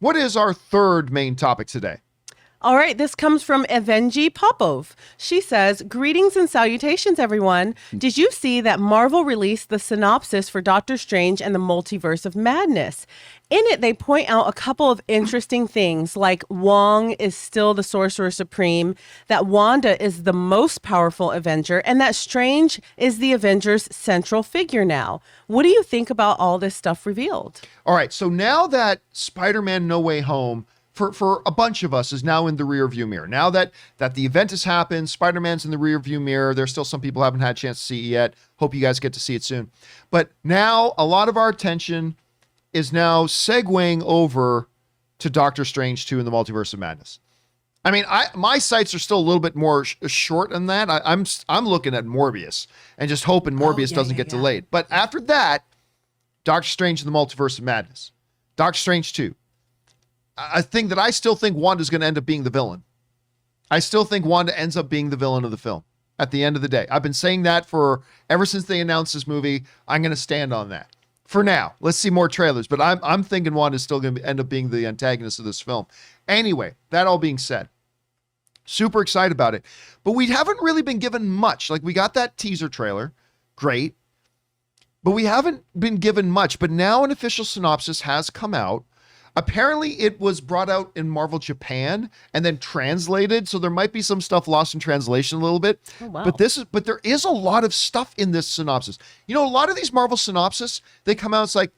What is our third main topic today? All right, this comes from Evgeni Popov. She says, "Greetings and salutations, everyone. Did you see that Marvel released the synopsis for Doctor Strange and the Multiverse of Madness? In it, they point out a couple of interesting things, like Wong is still the Sorcerer Supreme, that Wanda is the most powerful Avenger, and that Strange is the Avengers' central figure now. What do you think about all this stuff revealed?" All right, so now that Spider-Man No Way Home for a bunch of us is now in the rear view mirror. Now that the event has happened, Spider-Man's in the rear view mirror. There's still some people who haven't had a chance to see it yet. Hope you guys get to see it soon. But now a lot of our attention is now segueing over to Doctor Strange 2 in the Multiverse of Madness. I mean, my sights are still a little bit more short than that. I'm looking at Morbius and just hoping Morbius doesn't get delayed. But after that, Doctor Strange in the Multiverse of Madness, Doctor Strange 2. A thing that I still think Wanda's going to end up being the villain. I still think Wanda ends up being the villain of the film at the end of the day. I've been saying that for ever since they announced this movie. I'm going to stand on that for now. Let's see more trailers, but I'm thinking Wanda's still going to end up being the antagonist of this film. Anyway, that all being said, super excited about it, but we haven't really been given much. Like, we got that teaser trailer. Great. But we haven't been given much, but now an official synopsis has come out. Apparently, it was brought out in Marvel Japan and then translated, so there might be some stuff lost in translation a little bit. Oh, wow. But there is a lot of stuff in this synopsis. You know, a lot of these Marvel synopsis, they come out, it's like,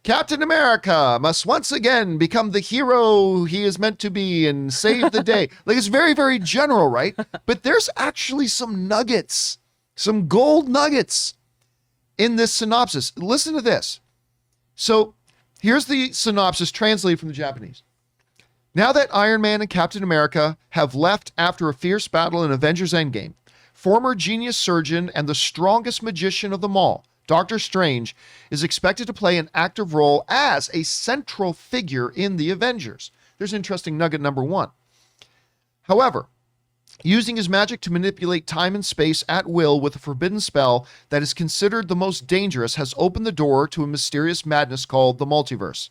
Captain America must once again become the hero he is meant to be and save the day. Like, it's very, very general, right? But there's actually some nuggets, some gold nuggets in this synopsis. Listen to this. So, here's the synopsis translated from the Japanese. Now that Iron Man and Captain America have left after a fierce battle in Avengers Endgame, former genius surgeon and the strongest magician of them all, Doctor Strange, is expected to play an active role as a central figure in the Avengers. There's interesting nugget number one. However, using his magic to manipulate time and space at will with a forbidden spell that is considered the most dangerous has opened the door to a mysterious madness called the Multiverse.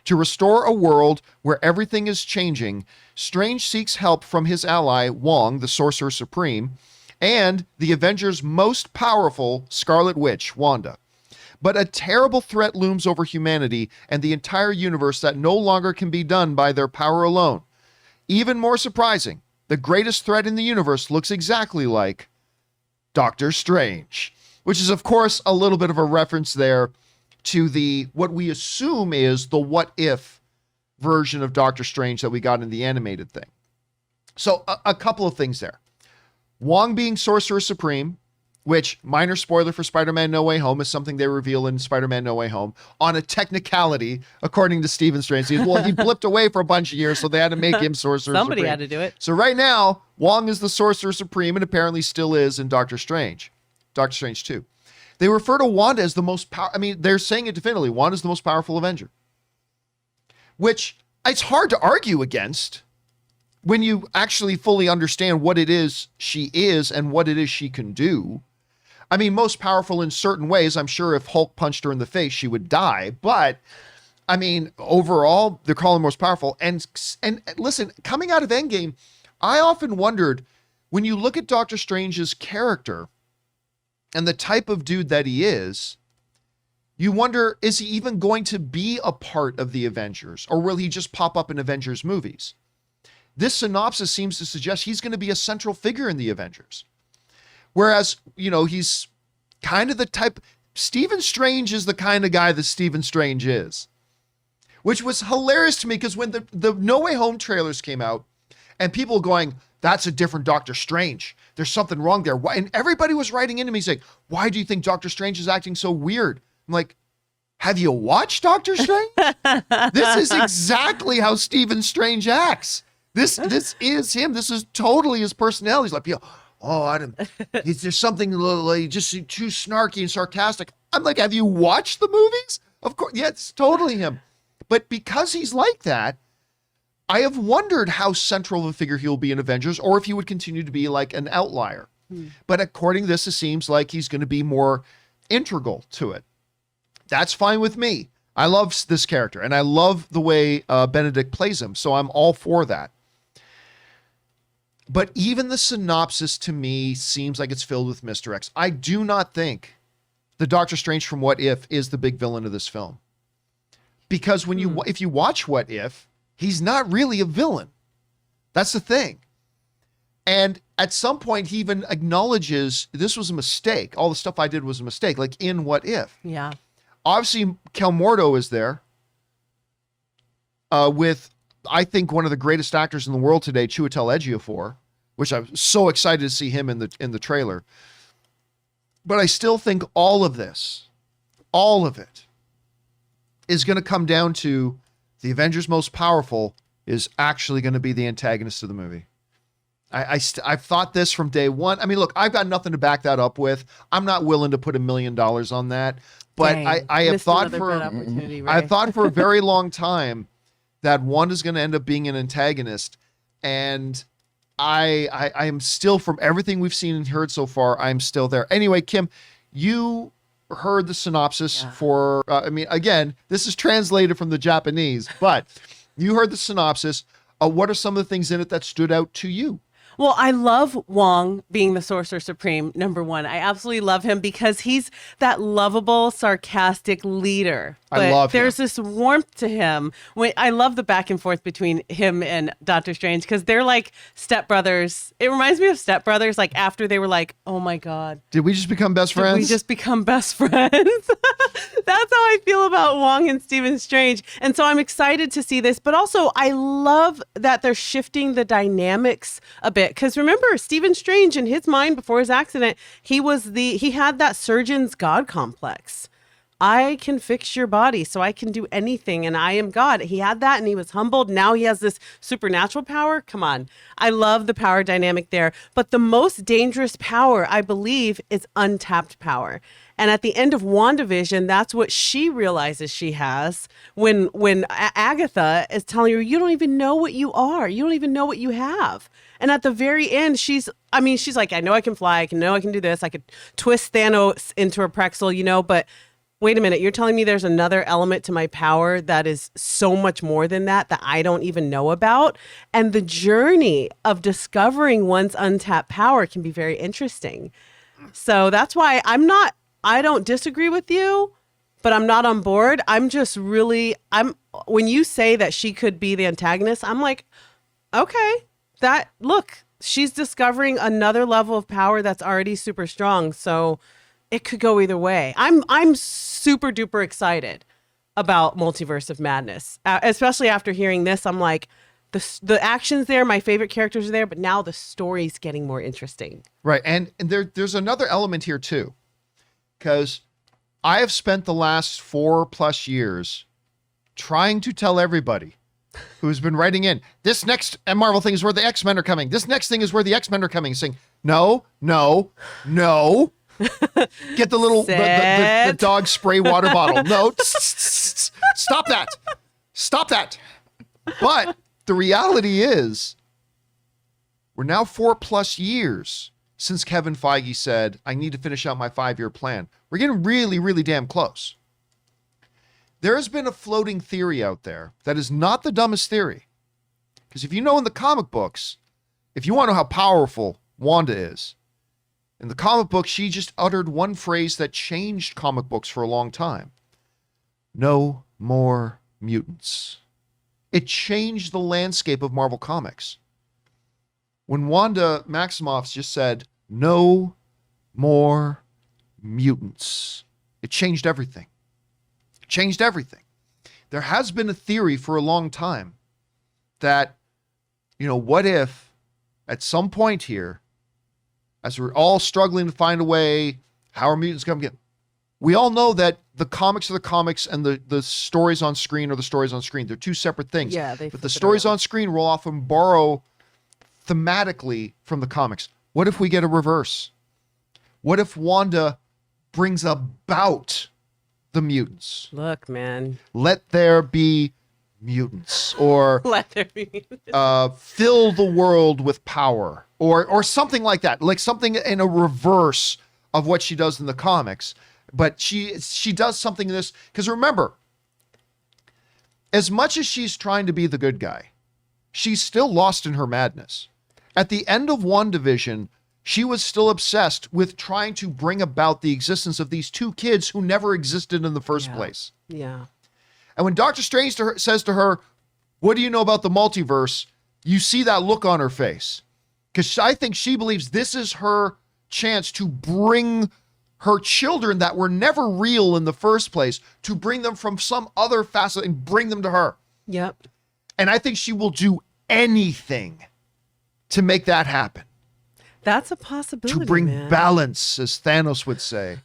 To restore a world where everything is changing, Strange seeks help from his ally, Wong, the Sorcerer Supreme, and the Avengers' most powerful Scarlet Witch, Wanda. But a terrible threat looms over humanity and the entire universe that no longer can be done by their power alone. Even more surprising, the greatest threat in the universe looks exactly like Doctor Strange, which is, of course, a little bit of a reference there to what we assume is the what if version of Doctor Strange that we got in the animated thing. So a couple of things there. Wong being Sorcerer Supreme, which, minor spoiler for Spider-Man No Way Home, is something they reveal in Spider-Man No Way Home on a technicality, according to Stephen Strange. He blipped away for a bunch of years, so they had to make him Sorcerer Supreme. Somebody had to do it. So right now, Wong is the Sorcerer Supreme and apparently still is in Doctor Strange 2. They refer to Wanda as the most powerful. I mean, they're saying it definitively. Wanda is the most powerful Avenger, which it's hard to argue against when you actually fully understand what it is she is and what it is she can do. I mean, most powerful in certain ways. I'm sure if Hulk punched her in the face, she would die. But I mean, overall, they're calling most powerful. And listen, coming out of Endgame, I often wondered, when you look at Doctor Strange's character and the type of dude that he is, you wonder, is he even going to be a part of the Avengers, or will he just pop up in Avengers movies? This synopsis seems to suggest he's going to be a central figure in the Avengers. Whereas, you know, he's kind of the type, Stephen Strange is the kind of guy that Stephen Strange is. Which was hilarious to me, because when the No Way Home trailers came out and people going, that's a different Doctor Strange, there's something wrong there. Why? And everybody was writing into me saying, why do you think Doctor Strange is acting so weird? I'm like, have you watched Doctor Strange? This is exactly how Stephen Strange acts. This is him. This is totally his personality. He's like, there's something like just too snarky and sarcastic. I'm like, have you watched the movies? Of course. Yeah, it's totally him. But because he's like that, I have wondered how central of a figure he'll be in Avengers, or if he would continue to be like an outlier. But according to this, it seems like he's going to be more integral to it. That's fine with me. I love this character, and I love the way Benedict plays him, so I'm all for that. But even the synopsis to me seems like it's filled with Mr. X. I do not think the Doctor Strange from What If is the big villain of this film. Because if you watch What If, he's not really a villain. That's the thing. And at some point, he even acknowledges this was a mistake. All the stuff I did was a mistake, like in What If. Yeah. Obviously, Mordo is there with, I think, one of the greatest actors in the world today, Chiwetel Ejiofor, which I'm so excited to see him in the trailer. But I still think all of this, all of it, is going to come down to the Avengers most powerful is actually going to be the antagonist of the movie. I've thought this from day one. I mean, look, I've got nothing to back that up with. I'm not willing to put $1 million on that. But Dang, I have thought I thought for a very long time that Wanda's going to end up being an antagonist. And I am still, from everything we've seen and heard so far, I'm still there. Anyway, Kim, you heard the synopsis for, again, this is translated from the Japanese, but you heard the synopsis. What are some of the things in it that stood out to you? Well, I love Wong being the Sorcerer Supreme, number one. I absolutely love him because he's that lovable, sarcastic leader. But I love him. There's this warmth to him. I love the back and forth between him and Doctor Strange because they're like stepbrothers. It reminds me of stepbrothers, like after they were like, oh my God. Did we just become best friends? We just become best friends. That's how I feel about Wong and Stephen Strange. And so I'm excited to see this. But also, I love that they're shifting the dynamics a bit. Because remember, Stephen Strange, in his mind before his accident, he had that surgeon's God complex. I can fix your body, so I can do anything, and I am God. He had that, and he was humbled. Now he has this supernatural power. Come on. I love the power dynamic there. But the most dangerous power, I believe, is untapped power. And at the end of WandaVision, that's what she realizes she has when Agatha is telling her, you don't even know what you are. You don't even know what you have. And at the very end, she's like, I know I can fly. I know I can do this. I could twist Thanos into a pretzel, but wait a minute. You're telling me there's another element to my power that is so much more than that I don't even know about. And the journey of discovering one's untapped power can be very interesting. So that's why I don't disagree with you, but I'm not on board. When you say that she could be the antagonist, I'm like, okay, she's discovering another level of power that's already super strong. So it could go either way. I'm super duper excited about Multiverse of Madness, especially after hearing this. I'm like, the action's there, my favorite characters are there, but now the story's getting more interesting. Right, and there's another element here too, because I have spent the last 4+ years trying to tell everybody who's been writing in, this next Marvel thing is where the X-Men are coming. This next thing is where the X-Men are coming, saying, no. Get the little the dog spray water bottle. No, stop that. But the reality is, we're now 4+ years since Kevin Feige said, I need to finish out my 5-year plan. We're getting really, really damn close. There has been a floating theory out there that is not the dumbest theory. Because if you know in the comic books, if you want to know how powerful Wanda is, in the comic book, she just uttered one phrase that changed comic books for a long time. No more mutants. It changed the landscape of Marvel Comics. When Wanda Maximoff just said, no more mutants, it changed everything. There has been a theory for a long time that, what if at some point here, as we're all struggling to find a way, how are mutants going to get? We all know that the comics are the comics and the stories on screen are the stories on screen. They're two separate things. Yeah, but the stories on screen will often borrow thematically from the comics. What if we get a reverse? What if Wanda brings about the mutants? Look, man. Let there be mutants, or Let there be mutants. Fill the world with power, or something like that, like something in a reverse of what she does in the comics. But she does something in this, because remember, as much as she's trying to be the good guy, she's still lost in her madness. At the end of WandaVision, she was still obsessed with trying to bring about the existence of these two kids who never existed in the first place. Yeah. And when Doctor Strange says to her, what do you know about the multiverse? You see that look on her face. Because I think she believes this is her chance to bring her children that were never real in the first place, to bring them from some other facet and bring them to her. Yep. And I think she will do anything to make that happen. That's a possibility, To bring man. balance, as Thanos would say.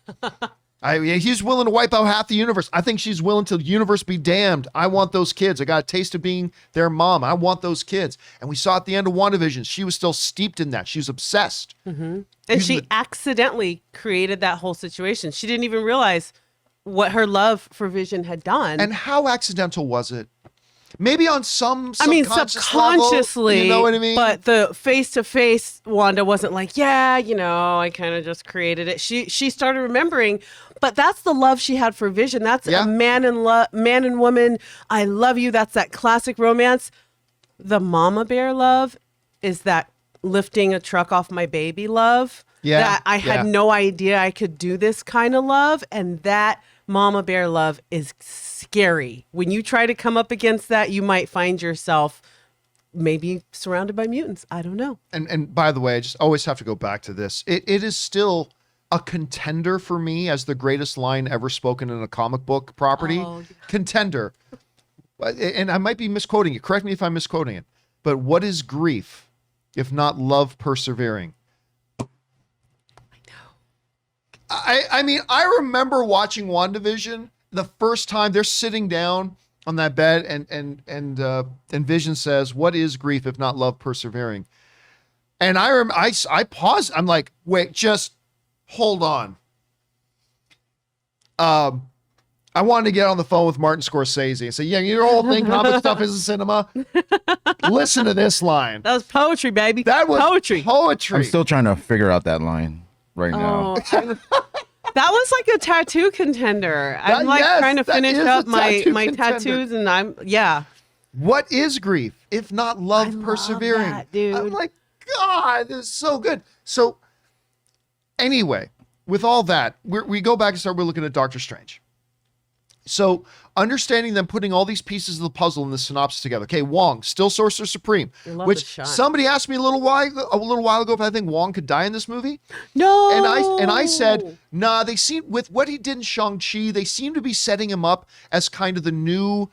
He's willing to wipe out half the universe. I think she's willing to the universe be damned. I want those kids. I got a taste of being their mom. I want those kids. And we saw at the end of WandaVision, she was still steeped in that. She was obsessed. Mm-hmm. And she accidentally created that whole situation. She didn't even realize what her love for Vision had done. And how accidental was it? Maybe on some subconsciously, level, you know what I mean? But the face-to-face Wanda wasn't like, yeah, I kind of just created it. She started remembering, but that's the love she had for Vision. That's a man and woman. I love you. That's that classic romance. The mama bear love is that lifting a truck off my baby love. Yeah, that I had no idea I could do this kind of love, and that mama bear love is scary. When you try to come up against that, you might find yourself maybe surrounded by mutants. I don't know. And by the way, I just always have to go back to this. It is still a contender for me as the greatest line ever spoken in a comic book property. Contender. And I might be misquoting it. Correct me if I'm misquoting it. But what is grief if not love persevering? I mean, I remember watching WandaVision the first time. They're sitting down on that bed, and Vision says, "What is grief if not love persevering?" And I paused. I'm like, "Wait, just hold on." I wanted to get on the phone with Martin Scorsese and say, "Yeah, your whole thing, comic stuff isn't cinema. Listen to this line. That was poetry, baby. That was poetry. Poetry." I'm still trying to figure out that line right now. That was like a tattoo contender. I'm trying to finish up my tattoos, and What is grief if not love persevering? Love that, dude. I'm like, God, this is so good. So anyway, with all that, we go back and we're looking at Doctor Strange. So understanding them putting all these pieces of the puzzle in the synopsis together. Okay, Wong, still Sorcerer Supreme. Which somebody asked me a little while ago if I think Wong could die in this movie. No. And I said, nah, they seem, with what he did in Shang-Chi, they seem to be setting him up as kind of the new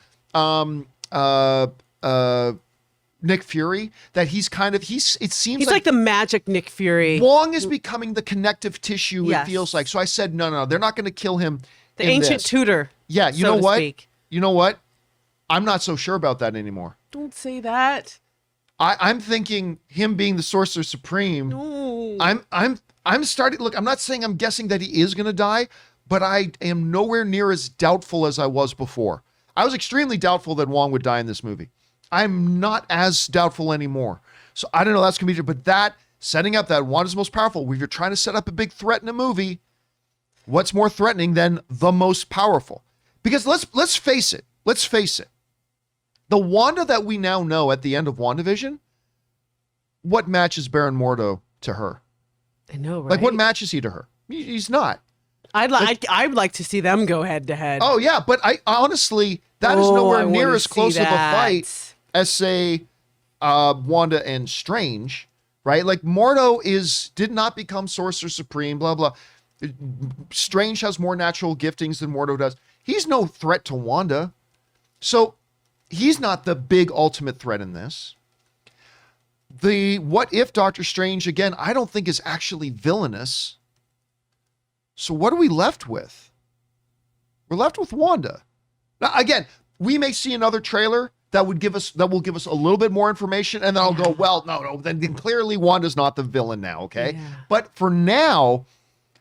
Nick Fury. That he's like the magic Nick Fury. Wong is becoming the connective tissue, it feels like. So I said, no, they're not going to kill him. The ancient tutor. Yeah, you know what? You know what? I'm not so sure about that anymore. Don't say that. I'm thinking him being the Sorcerer Supreme. No. I'm starting. Look, I'm not saying I'm guessing that he is going to die, but I am nowhere near as doubtful as I was before. I was extremely doubtful that Wong would die in this movie. I'm not as doubtful anymore. So I don't know. That's going to be, but that setting up that Wanda's most powerful. When you're trying to set up a big threat in a movie, what's more threatening than the most powerful? Because let's face it. Let's face it. The Wanda that we now know at the end of WandaVision, what matches Baron Mordo to her? I know, right? Like, what matches he to her? He's not. I'd like to see them go head to head. Oh yeah, but I honestly, that is nowhere near as close of a fight as, say, Wanda and Strange, right? Like, Mordo did not become Sorcerer Supreme. Blah blah. Strange has more natural giftings than Mordo does. He's no threat to Wanda. So he's not the big ultimate threat in this. The what if Doctor Strange, again, I don't think is actually villainous. So what are we left with? We're left with Wanda. Now, again, we may see another trailer that will give us a little bit more information, and then I'll go, well, no, then clearly Wanda's not the villain now, okay? Yeah. But for now,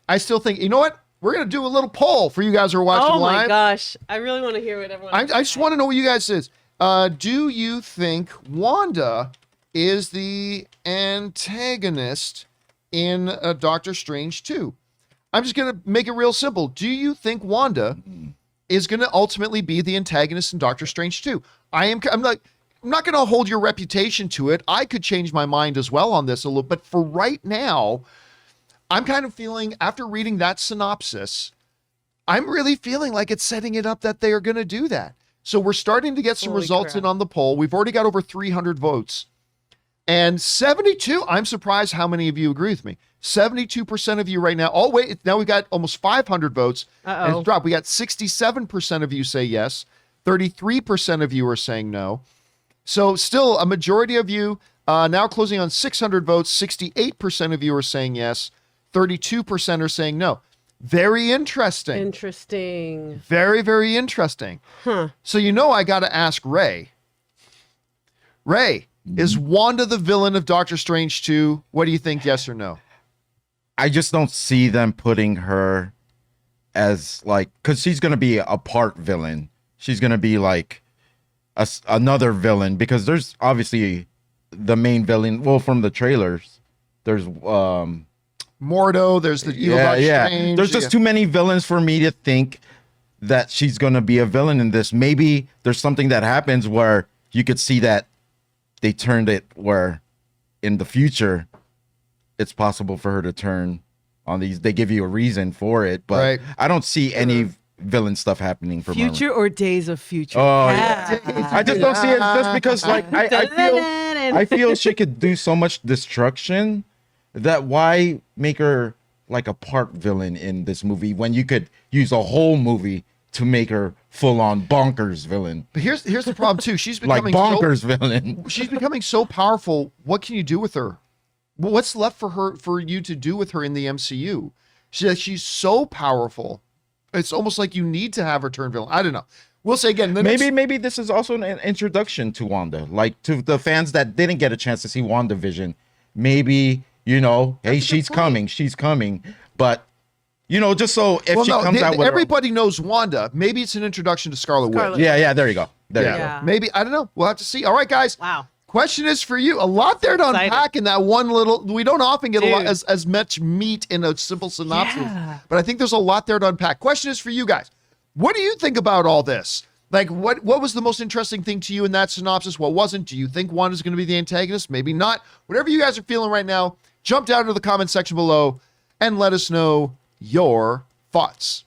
I still think, you know what? We're going to do a little poll for you guys who are watching live. Oh my gosh. I really want to hear what everyone I just want to know what you guys says. Do you think Wanda is the antagonist in Doctor Strange 2? I'm just going to make it real simple. Do you think Wanda is going to ultimately be the antagonist in Doctor Strange 2. I'm not going to hold your reputation to it. I could change my mind as well on this a little, but for right now, I'm kind of feeling, after reading that synopsis, I'm really feeling like it's setting it up that they are going to do that. So we're starting to get some results in on the poll. We've already got over 300 votes. And 72, I'm surprised how many of you agree with me. 72% of you right now. Oh, wait, now we've got almost 500 votes. And it's dropped. We got 67% of you say yes. 33% of you are saying no. So still a majority of you, now closing on 600 votes, 68% of you are saying yes. 32% are saying no. Very interesting. Interesting. Very, very interesting. So I got to ask Ray. Ray, is Wanda the villain of Doctor Strange 2? What do you think, yes or no? I just don't see them putting her as because she's going to be a part villain. She's going to be like another villain, because there's obviously the main villain. Well, from the trailers, there's Mordo, there's the evil Doctor Strange. There's just too many villains for me to think that she's going to be a villain in this. Maybe there's something that happens where you could see that they turned it where in the future it's possible for her to turn on these. They give you a reason for it, but I don't see any villain stuff happening for future Marvel. or Days of Future. Oh yeah. I just don't see it just because I feel she could do so much destruction that why make her like a part villain in this movie when you could use a whole movie to make her full-on bonkers villain. But here's the problem too. She's like becoming bonkers villain. She's becoming so powerful. What can you do with her? What's left for you to do with her in the MCU? She's so powerful. It's almost like you need to have her turn villain. I don't know. We'll say again. Maybe this is also an introduction to Wanda, like to the fans that didn't get a chance to see WandaVision. Maybe hey, she's coming. But just so if she comes out with everybody knows Wanda, maybe it's an introduction to Scarlet Witch. Yeah, there you go. There you go. Maybe, I don't know. We'll have to see. All right, guys. Wow. Question is for you. A lot there to unpack in that one little. We don't often get a lot as much meat in a simple synopsis, but I think there's a lot there to unpack. Question is for you guys. What do you think about all this? Like, what was the most interesting thing to you in that synopsis? What wasn't? Do you think Wanda's going to be the antagonist? Maybe not. Whatever you guys are feeling right now, jump down to the comment section below and let us know your thoughts.